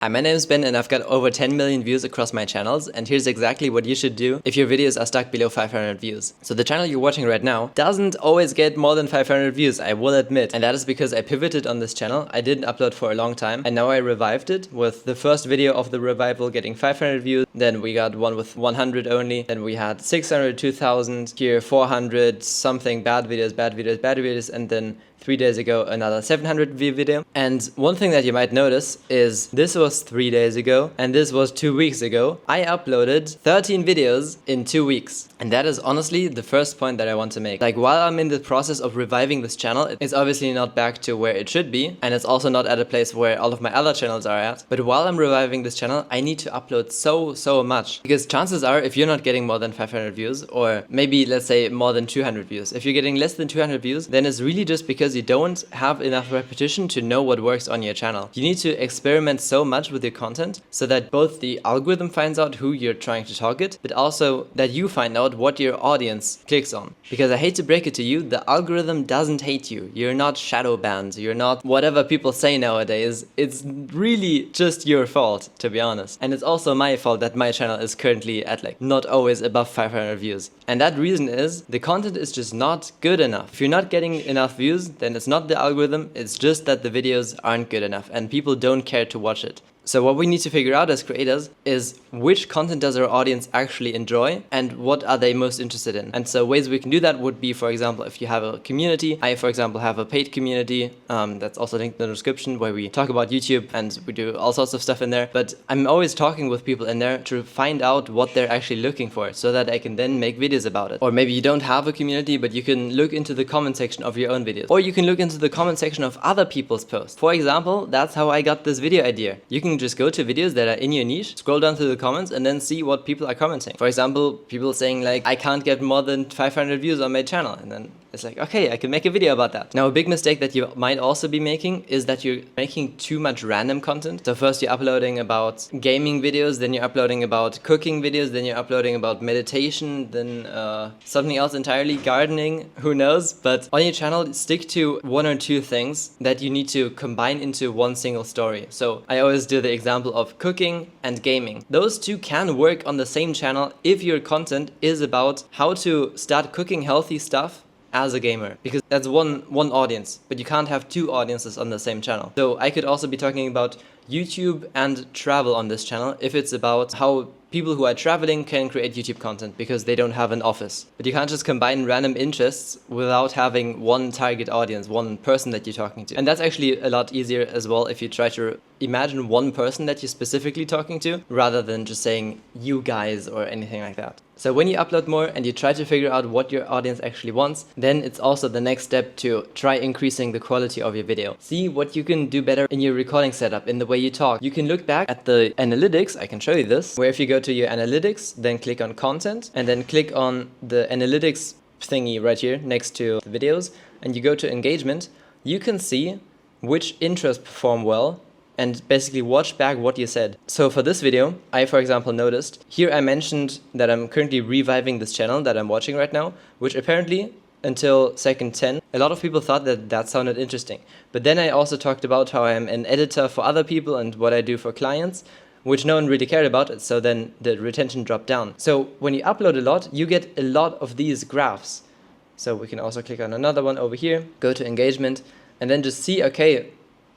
Hi, my name is Ben and I've got over 10 million views across my channels, and here's exactly what you should do if your videos are stuck below 500 views. So the channel you're watching right now doesn't always get more than 500 views, I will admit, and that is because I pivoted on this channel. I didn't upload for a long time and now I revived it with the first video of the revival getting 500 views, then we got one with 100 only, then we had 600, 2000, here 400, something, bad videos, and then 3 days ago another 700 view video. And one thing that you might notice is this was 3 days ago and this was 2 weeks ago. I uploaded 13 videos in 2 weeks. And that is honestly the first point that I want to make. Like, while I'm in the process of reviving this channel, it's obviously not back to where it should be, and it's also not at a place where all of my other channels are at. But while I'm reviving this channel, I need to upload so much, because chances are, if you're not getting more than 500 views, or maybe let's say more than 200 views, if you're getting less than 200 views, then it's really just because you don't have enough repetition to know what works on your channel. You need to experiment so much with your content so that both the algorithm finds out who you're trying to target, but also that you find out what your audience clicks on. Because I hate to break it to you, the algorithm doesn't hate you. You're not shadow banned. You're not whatever people say nowadays. It's really just your fault, to be honest. And it's also my fault that my channel is currently at like not always above 500 views. And that reason is the content is just not good enough. If you're not getting enough views, then it's not the algorithm, it's just that the videos aren't good enough and people don't care to watch it. So what we need to figure out as creators is which content does our audience actually enjoy and what are they most interested in. And so ways we can do that would be, for example, if you have a community. I, for example, have a paid community that's also linked in the description, where we talk about YouTube and we do all sorts of stuff in there. But I'm always talking with people in there to find out what they're actually looking for so that I can then make videos about it. Or maybe you don't have a community, but you can look into the comment section of your own videos. Or you can look into the comment section of other people's posts. For example, that's how I got this video idea. You can just go to videos that are in your niche, scroll down through the comments, and then see what people are commenting. For example, people saying like, I can't get more than 500 views on my channel, and then it's like, okay, I can make a video about that. Now, a big mistake that you might also be making is that you're making too much random content. So first you're uploading about gaming videos, then you're uploading about cooking videos, then you're uploading about meditation, then something else entirely, gardening, who knows. But on your channel, stick to one or two things that you need to combine into one single story. So I always do the example of cooking and gaming. Those two can work on the same channel if your content is about how to start cooking healthy stuff as a gamer, because that's one audience, but you can't have two audiences on the same channel. So I could also be talking about YouTube and travel on this channel if it's about how people who are traveling can create YouTube content because they don't have an office. But you can't just combine random interests without having one target audience, one person that you're talking to. And that's actually a lot easier as well if you try to imagine one person that you're specifically talking to, rather than just saying you guys or anything like that. So when you upload more and you try to figure out what your audience actually wants, then it's also the next step to try increasing the quality of your video. See what you can do better in your recording setup, in the way you talk. You can look back at the analytics, I can show you this, where if you go to your analytics, then click on content, and then click on the analytics thingy right here next to the videos, and you go to engagement, you can see which interests perform well and basically watch back what you said. So for this video, I, for example, noticed here I mentioned that I'm currently reviving this channel that I'm watching right now, which apparently until second 10, a lot of people thought that that sounded interesting. But then I also talked about how I'm an editor for other people and what I do for clients, which no one really cared about, so then the retention dropped down. So when you upload a lot, you get a lot of these graphs. So we can also click on another one over here, go to engagement, and then just see, okay,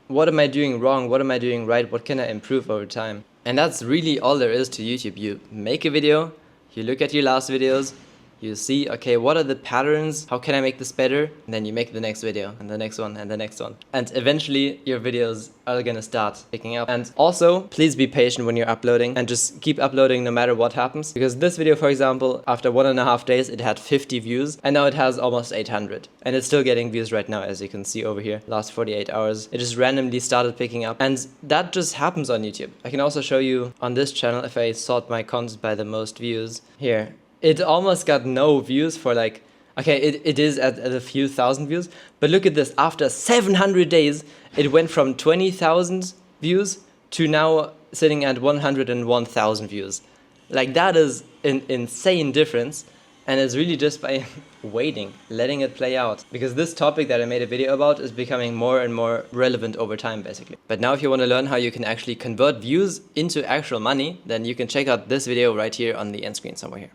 what am I doing wrong? What am I doing right? What can I improve over time? And that's really all there is to YouTube. You make a video, you look at your last videos, you see, okay, what are the patterns? How can I make this better? And then you make the next video and the next one and the next one. And eventually your videos are gonna start picking up. And also, please be patient when you're uploading and just keep uploading no matter what happens. Because this video, for example, after 1.5 days, it had 50 views and now it has almost 800. And it's still getting views right now, as you can see over here. Last 48 hours, it just randomly started picking up. And that just happens on YouTube. I can also show you on this channel, if I sort my content by the most views here. It almost got no views for like, okay, it is at a few thousand views, but look at this, after 700 days, it went from 20,000 views to now sitting at 101,000 views. Like, that is an insane difference. And it's really just by waiting, letting it play out. Because this topic that I made a video about is becoming more and more relevant over time, basically. But now if you want to learn how you can actually convert views into actual money, then you can check out this video right here on the end screen somewhere here.